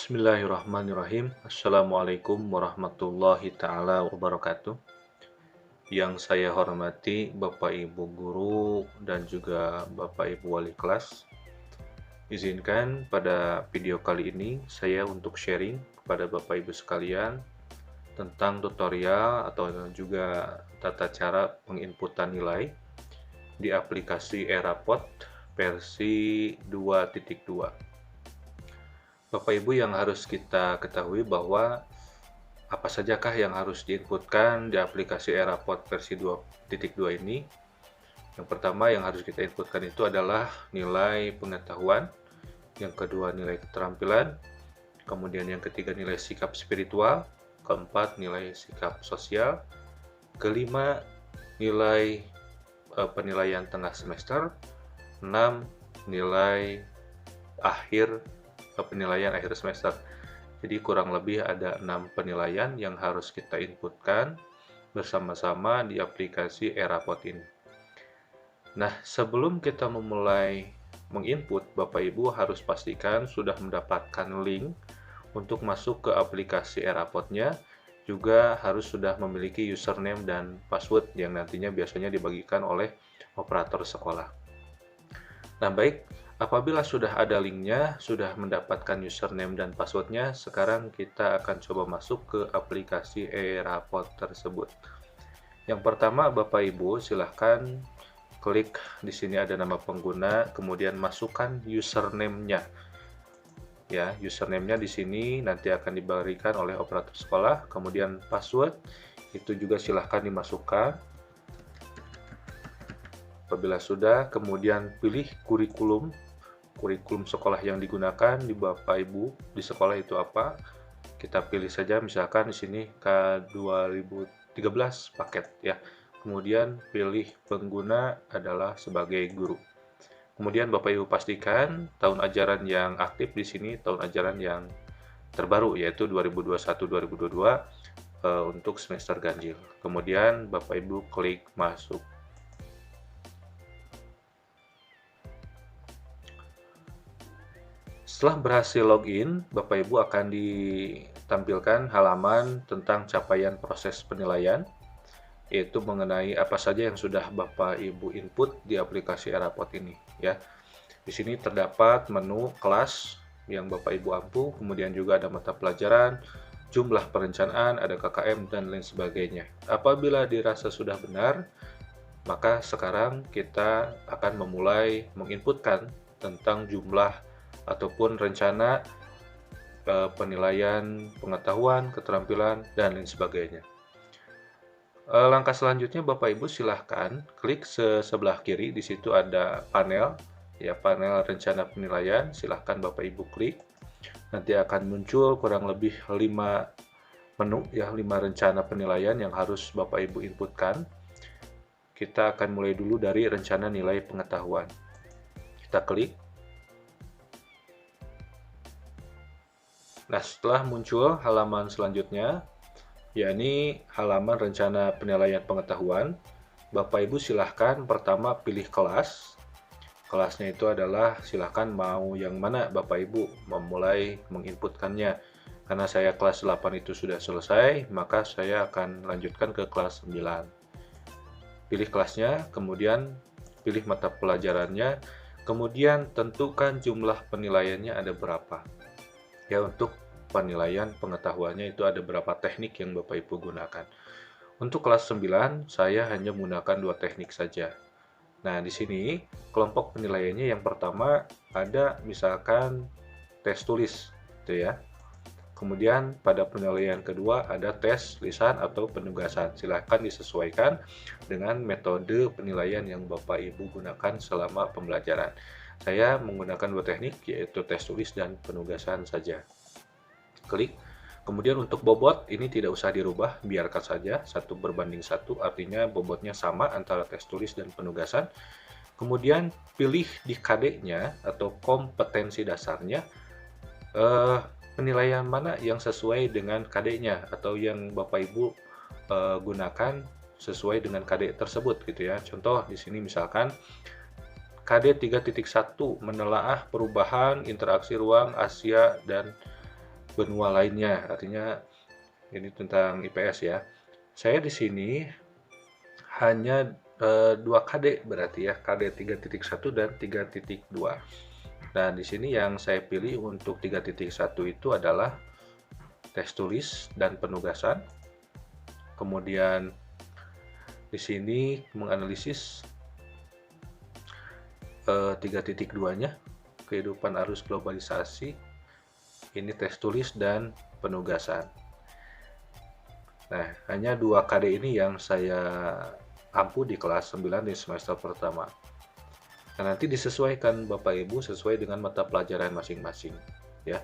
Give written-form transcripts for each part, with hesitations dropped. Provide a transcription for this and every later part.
Bismillahirrahmanirrahim. Assalamualaikum warahmatullahi taala wabarakatuh. Yang saya hormati Bapak Ibu guru dan juga Bapak Ibu wali kelas. Izinkan pada video kali ini saya untuk sharing kepada Bapak Ibu sekalian tentang tutorial atau juga tata cara penginputan nilai di aplikasi Erapot versi 2.2. Bapak Ibu, yang harus kita ketahui bahwa apa sajakah yang harus diinputkan di aplikasi Erapot versi 2.2 ini. Yang pertama yang harus kita inputkan itu adalah nilai pengetahuan, yang kedua nilai keterampilan, kemudian yang ketiga nilai sikap spiritual, keempat nilai sikap sosial, kelima nilai penilaian tengah semester, 6 nilai penilaian akhir semester. Jadi kurang lebih ada 6 penilaian yang harus kita inputkan bersama-sama di aplikasi Erapot ini. Nah, sebelum kita memulai menginput, Bapak Ibu harus pastikan sudah mendapatkan link untuk masuk ke aplikasi Erapotnya, juga harus sudah memiliki username dan password yang nantinya biasanya dibagikan oleh operator sekolah. Nah, baik. Apabila sudah ada linknya, sudah mendapatkan username dan passwordnya, sekarang kita akan coba masuk ke aplikasi Erapot tersebut. Yang pertama, Bapak Ibu silahkan klik di sini ada nama pengguna, kemudian masukkan username-nya. Ya, username-nya di sini nanti akan diberikan oleh operator sekolah, kemudian password itu juga silahkan dimasukkan. Apabila sudah, kemudian pilih kurikulum sekolah yang digunakan di Bapak Ibu di sekolah itu apa. Kita pilih saja misalkan di sini K2013 paket ya. Kemudian pilih pengguna adalah sebagai guru. Kemudian Bapak Ibu pastikan tahun ajaran yang aktif di sini tahun ajaran yang terbaru yaitu 2021-2022 untuk semester ganjil. Kemudian Bapak Ibu klik masuk. Setelah berhasil login, Bapak Ibu akan ditampilkan halaman tentang capaian proses penilaian, yaitu mengenai apa saja yang sudah Bapak Ibu input di aplikasi Erapot ini. Ya, di sini terdapat menu kelas yang Bapak Ibu ampu, kemudian juga ada mata pelajaran, jumlah perencanaan, ada KKM dan lain sebagainya. Apabila dirasa sudah benar, maka sekarang kita akan memulai menginputkan tentang jumlah ataupun rencana penilaian pengetahuan, keterampilan, dan lain sebagainya. Langkah selanjutnya Bapak Ibu silahkan klik sebelah kiri, di situ ada panel, ya panel rencana penilaian, silahkan Bapak Ibu klik. Nanti akan muncul kurang lebih 5 menu, ya 5 rencana penilaian yang harus Bapak Ibu inputkan. Kita akan mulai dulu dari rencana nilai pengetahuan. Kita klik. Nah, setelah muncul halaman selanjutnya, yakni halaman rencana penilaian pengetahuan, Bapak Ibu silahkan pertama pilih kelas. Kelasnya itu adalah silahkan mau yang mana Bapak Ibu memulai menginputkannya. Karena saya kelas 8 itu sudah selesai, maka saya akan lanjutkan ke kelas 9. Pilih kelasnya, kemudian pilih mata pelajarannya, kemudian tentukan jumlah penilaiannya ada berapa. Ya, untuk penilaian pengetahuannya itu ada berapa teknik yang Bapak Ibu gunakan. Untuk kelas 9, saya hanya menggunakan 2 teknik saja. Nah, di sini kelompok penilaiannya yang pertama ada misalkan tes tulis, gitu ya. Kemudian pada penilaian kedua ada tes lisan atau penugasan. Silahkan disesuaikan dengan metode penilaian yang Bapak Ibu gunakan selama pembelajaran. Saya menggunakan 2 teknik, yaitu tes tulis dan penugasan saja. Klik. Kemudian untuk bobot ini tidak usah dirubah, biarkan saja 1:1, artinya bobotnya sama antara tes tulis dan penugasan. Kemudian pilih di KD-nya atau kompetensi dasarnya penilaian mana yang sesuai dengan KD-nya atau yang Bapak Ibu gunakan sesuai dengan KD tersebut gitu ya. Contoh di sini misalkan KD 3.1 menelaah perubahan interaksi ruang Asia dan benua lainnya, artinya ini tentang IPS ya. Saya di sini hanya 2 KD berarti ya, KD 3.1 dan 3.2. Nah, di sini yang saya pilih untuk 3.1 itu adalah tes tulis dan penugasan. Kemudian di sini menganalisis 3.2-nya, kehidupan arus globalisasi. Ini tes tulis dan penugasan. Nah, hanya 2 KD ini yang saya ampu di kelas 9 di semester pertama. Nah, nanti disesuaikan Bapak Ibu sesuai dengan mata pelajaran masing-masing, ya.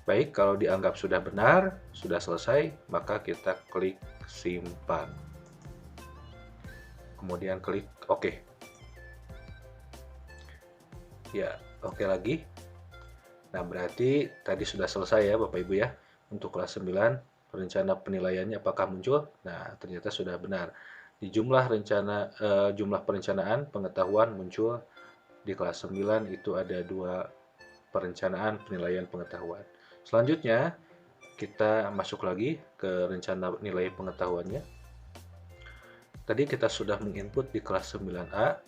Baik, kalau dianggap sudah benar, sudah selesai, maka kita klik simpan. Kemudian klik OK. Ya, OK lagi. Nah, berarti tadi sudah selesai ya Bapak Ibu ya. Untuk kelas 9, rencana penilaiannya apakah muncul? Nah, ternyata sudah benar. Di jumlah perencanaan pengetahuan muncul di kelas 9 itu ada 2 perencanaan penilaian pengetahuan. Selanjutnya, kita masuk lagi ke rencana nilai pengetahuannya. Tadi kita sudah menginput di kelas 9A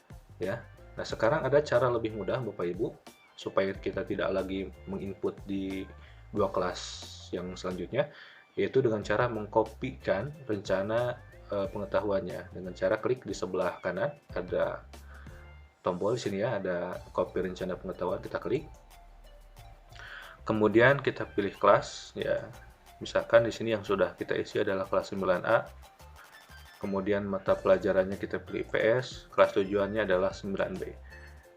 ya. Nah, sekarang ada cara lebih mudah Bapak Ibu supaya kita tidak lagi menginput di 2 kelas yang selanjutnya, yaitu dengan cara mengkopikan rencana pengetahuannya dengan cara klik di sebelah kanan ada tombol di sini ya, ada copy rencana pengetahuan, kita klik. Kemudian kita pilih kelas ya. Misalkan di sini yang sudah kita isi adalah kelas 9A. Kemudian mata pelajarannya kita pilih IPS, kelas tujuannya adalah 9B.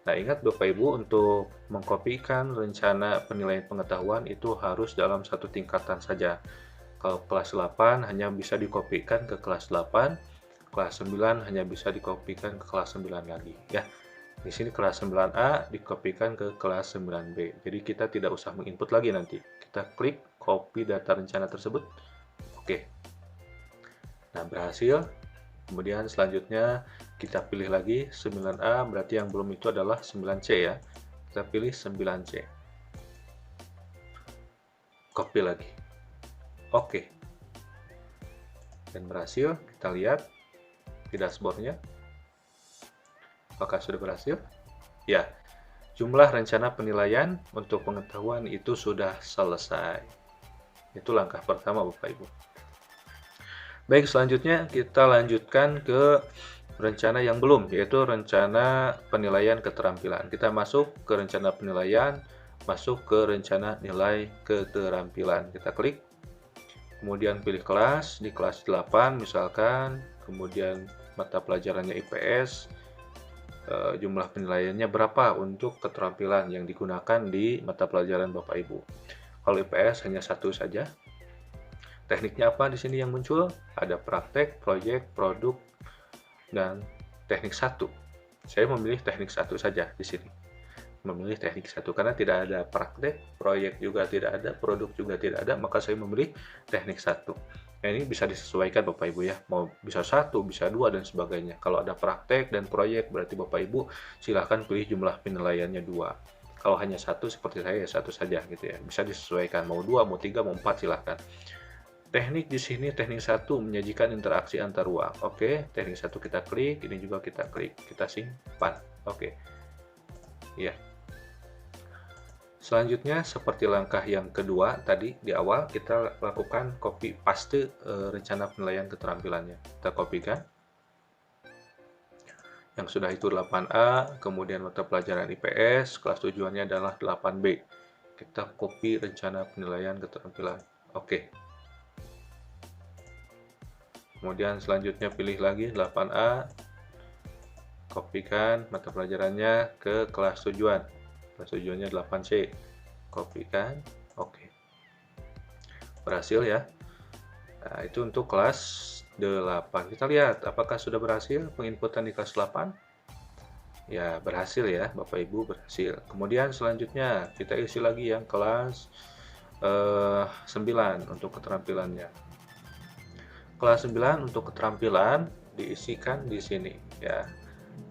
Nah, ingat Bapak Ibu, untuk mengkopikan rencana penilaian pengetahuan itu harus dalam satu tingkatan saja. Kalau kelas 8 hanya bisa dikopikan ke kelas 8, kelas 9 hanya bisa dikopikan ke kelas 9 lagi ya. Di sini kelas 9A dikopikan ke kelas 9B. Jadi kita tidak usah menginput lagi nanti. Kita klik copy data rencana tersebut. Oke. Nah, berhasil. Kemudian selanjutnya kita pilih lagi 9A, berarti yang belum itu adalah 9C ya. Kita pilih 9C. Copy lagi. Oke. Dan berhasil. Kita lihat di dashboard-nya. Apakah sudah berhasil? Ya, jumlah rencana penilaian untuk pengetahuan itu sudah selesai. Itu langkah pertama Bapak Ibu. Baik, selanjutnya kita lanjutkan ke rencana yang belum, yaitu rencana penilaian keterampilan. Kita masuk ke rencana penilaian, masuk ke rencana nilai keterampilan. Kita klik, kemudian pilih kelas, di kelas 8 misalkan, kemudian mata pelajarannya IPS, jumlah penilaiannya berapa untuk keterampilan yang digunakan di mata pelajaran Bapak Ibu. Kalau IPS hanya 1 saja. Tekniknya apa di sini yang muncul? Ada praktek, proyek, produk, dan teknik 1. Saya memilih teknik 1 saja di sini. Memilih teknik 1 karena tidak ada praktek, proyek juga tidak ada, produk juga tidak ada, maka saya memilih teknik 1. Nah, ini bisa disesuaikan Bapak Ibu ya, mau bisa 1, bisa 2, dan sebagainya. Kalau ada praktek dan proyek, berarti Bapak Ibu silahkan pilih jumlah penilaiannya 2. Kalau hanya 1 seperti saya ya 1 saja gitu ya, bisa disesuaikan, mau 2, mau 3, mau 4 silahkan. Teknik di sini, teknik 1 menyajikan interaksi antar ruang. Oke, teknik 1 kita klik, ini juga kita klik, kita simpan. Oke. Ya. Selanjutnya, seperti langkah yang kedua tadi di awal, kita lakukan copy paste rencana penilaian keterampilannya. Kita kopikan. Yang sudah itu 8A, kemudian mata pelajaran IPS, kelas tujuannya adalah 8B. Kita copy rencana penilaian keterampilan. Oke. Kemudian selanjutnya pilih lagi 8A, kopikan mata pelajarannya ke kelas tujuan. Kelas tujuannya 8C. Kopikan. Oke. Berhasil ya. Nah, itu untuk kelas 8. Kita lihat apakah sudah berhasil penginputan di kelas 8. Ya, berhasil ya, Bapak Ibu, berhasil. Kemudian selanjutnya kita isi lagi yang kelas 9 untuk keterampilannya. Kelas 9 untuk keterampilan diisikan di sini ya.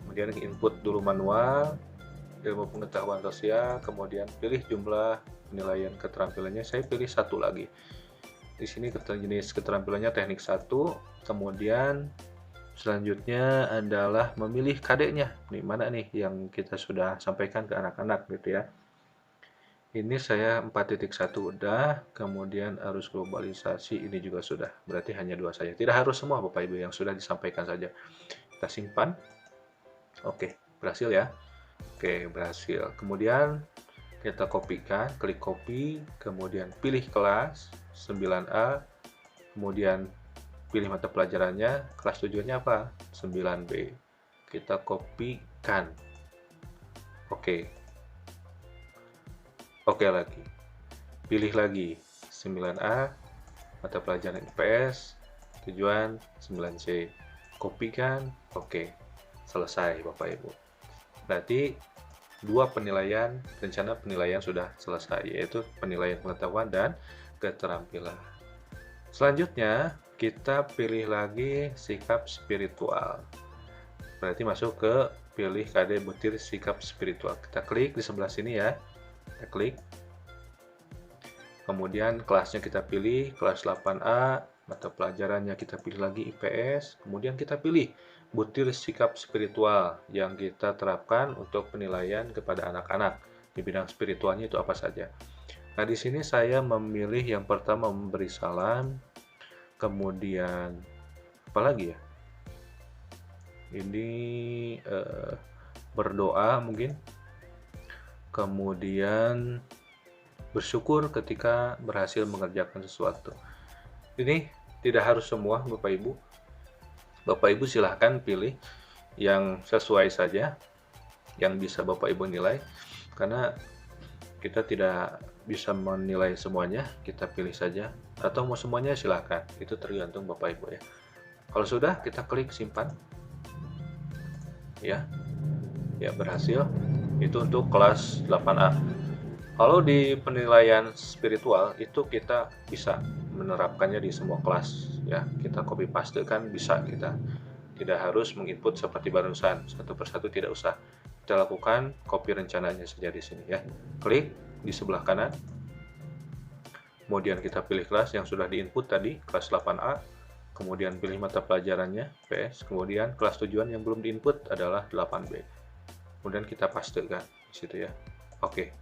Kemudian input dulu manual. ilmu pengetahuan sosial, kemudian pilih jumlah penilaian keterampilannya, saya pilih 1 lagi. Di sini jenis keterampilannya teknik 1, kemudian selanjutnya adalah memilih KD-nya. Nih, mana nih yang kita sudah sampaikan ke anak-anak gitu ya. Ini saya 4.1 udah, kemudian arus globalisasi ini juga sudah. Berarti hanya 2 saja. Tidak harus semua Bapak Ibu, yang sudah disampaikan saja. Kita simpan. Oke, berhasil ya. Oke, berhasil. Kemudian kita kopikan, klik copy, kemudian pilih kelas 9A, kemudian pilih mata pelajarannya, kelas tujuannya apa? 9B. Kita kopikan. Oke. Oke lagi. Pilih lagi 9A, mata pelajaran IPS, tujuan 9C. Kopikan, oke. Selesai Bapak Ibu. Berarti 2 penilaian, rencana penilaian sudah selesai, yaitu penilaian pengetahuan dan keterampilan. Selanjutnya, kita pilih lagi sikap spiritual. Berarti masuk ke pilih KD butir sikap spiritual. Kita klik di sebelah sini ya. Kita klik. Kemudian kelasnya kita pilih, kelas 8A, mata pelajarannya kita pilih lagi IPS, kemudian kita pilih butir sikap spiritual yang kita terapkan untuk penilaian kepada anak-anak. Di bidang spiritualnya itu apa saja. Nah, di sini saya memilih yang pertama memberi salam, kemudian apa lagi ya? Ini berdoa mungkin. Kemudian bersyukur ketika berhasil mengerjakan sesuatu. Ini tidak harus semua Bapak Ibu. Bapak Ibu silahkan pilih yang sesuai saja, yang bisa Bapak Ibu nilai, karena kita tidak bisa menilai semuanya, kita pilih saja, atau mau semuanya silahkan, itu tergantung Bapak Ibu ya. Kalau sudah, kita klik simpan. Ya, berhasil. Itu untuk kelas 8A. Kalau di penilaian spiritual itu kita bisa menerapkannya di semua kelas ya. Kita copy paste kan bisa, kita tidak harus menginput seperti barusan satu persatu, tidak usah. Kita lakukan copy rencananya saja di sini ya. Klik di sebelah kanan. Kemudian kita pilih kelas yang sudah diinput tadi, kelas 8A. Kemudian pilih mata pelajarannya PS. Kemudian kelas tujuan yang belum diinput adalah 8B. Kemudian kita pastekan di situ ya. Oke.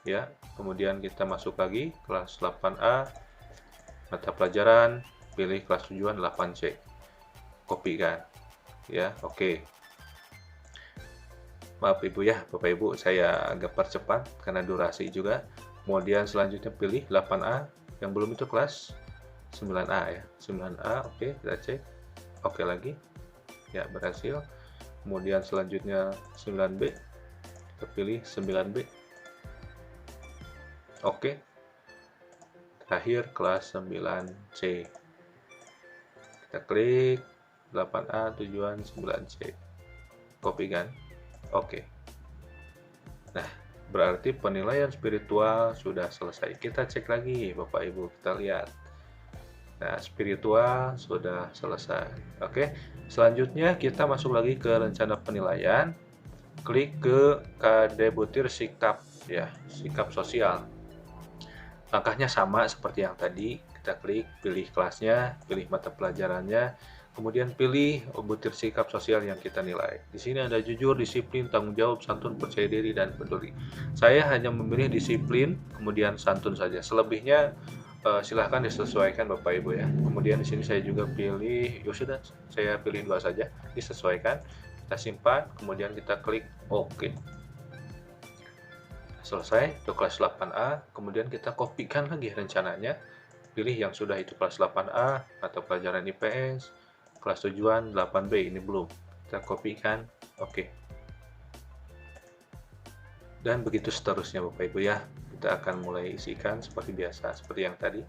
Ya, kemudian kita masuk lagi kelas 8A, mata pelajaran, pilih kelas tujuan 8C. Kopikan. Ya, oke. Maaf Ibu ya, Bapak Ibu, saya agak percepat karena durasi juga. Kemudian selanjutnya pilih 8A, yang belum itu kelas 9A ya. 9A, oke, kita cek. Oke lagi. Ya, berhasil. Kemudian selanjutnya 9B, kita pilih 9B. Oke. Terakhir kelas 9C. Kita klik 8A tujuan 9C. Kopikan. Oke. Nah, berarti penilaian spiritual sudah selesai. Kita cek lagi Bapak Ibu, kita lihat. Nah, spiritual sudah selesai. Oke. Selanjutnya kita masuk lagi ke rencana penilaian. Klik ke KD butir sikap ya, sikap sosial. Langkahnya sama seperti yang tadi. Kita klik, pilih kelasnya, pilih mata pelajarannya, kemudian pilih butir sikap sosial yang kita nilai. Di sini ada jujur, disiplin, tanggung jawab, santun, percaya diri, dan peduli. Saya hanya memilih disiplin, kemudian santun saja. Selebihnya silahkan disesuaikan Bapak Ibu ya. Kemudian di sini saya juga pilih, ya sudah, saya pilih 2 saja, disesuaikan. Kita simpan, kemudian kita klik OK. Selesai untuk kelas 8A, kemudian kita kopikan lagi rencananya. Pilih yang sudah itu kelas 8A atau pelajaran IPS, kelas tujuan 8B, ini belum. Kita kopikan, OK. Dan begitu seterusnya Bapak Ibu ya. Kita akan mulai isikan seperti biasa, seperti yang tadi.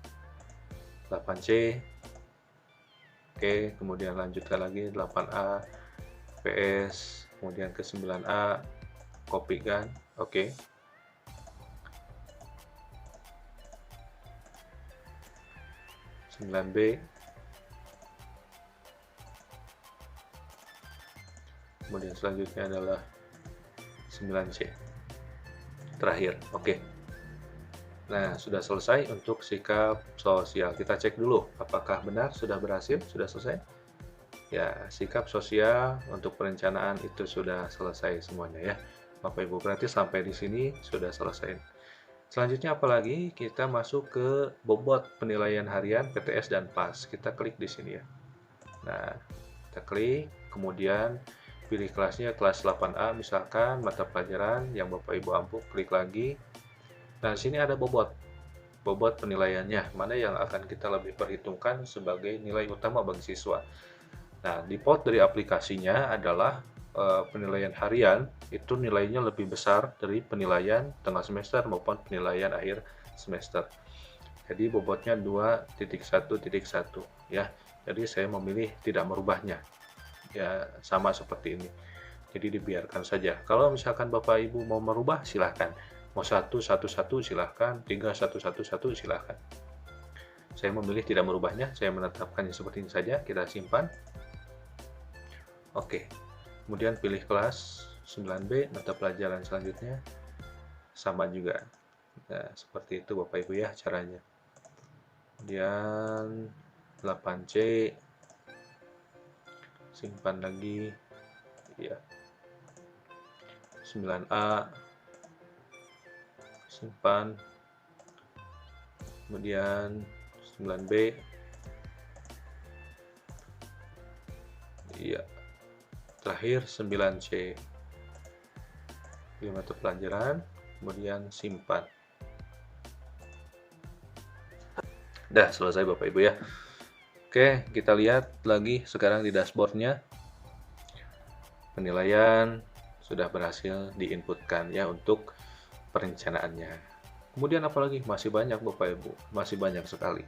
8C. Oke, kemudian lanjutkan lagi 8A, PS, kemudian ke 9A, kopikan, oke. B, kemudian selanjutnya adalah 9C. Terakhir, oke. Nah, sudah selesai untuk sikap sosial. Kita cek dulu, apakah benar sudah berhasil, sudah selesai? Ya, sikap sosial untuk perencanaan itu sudah selesai semuanya ya. Bapak Ibu, berarti sampai di sini sudah selesai. Selanjutnya apalagi? Kita masuk ke bobot penilaian harian PTS dan PAS. Kita klik di sini ya. Nah, kita klik, kemudian pilih kelasnya kelas 8A misalkan, mata pelajaran yang Bapak Ibu ampuh, klik lagi. Nah, di sini ada bobot penilaiannya, mana yang akan kita lebih perhitungkan sebagai nilai utama bagi siswa. Nah, default dari aplikasinya adalah penilaian harian itu nilainya lebih besar dari penilaian tengah semester maupun penilaian akhir semester. Jadi bobotnya 2.1.1 ya. Jadi saya memilih tidak merubahnya. Ya, sama seperti ini. Jadi dibiarkan saja. Kalau misalkan Bapak Ibu mau merubah, silahkan. Mau 111 silahkan, 3111 silahkan. Saya memilih tidak merubahnya, saya menetapkannya seperti ini saja, kita simpan. Oke, kemudian pilih kelas 9B, mata pelajaran selanjutnya, sama juga. Nah, seperti itu Bapak Ibu ya caranya. Kemudian 8C, simpan lagi, ya. 9A, simpan. Kemudian 9B, iya. Terakhir 9C, pilih mata pelajaran, kemudian simpan. Dah selesai Bapak Ibu ya. Oke, kita lihat lagi sekarang di dashboardnya. Penilaian sudah berhasil diinputkan ya untuk perencanaannya. Kemudian apalagi? Masih banyak Bapak Ibu, masih banyak sekali.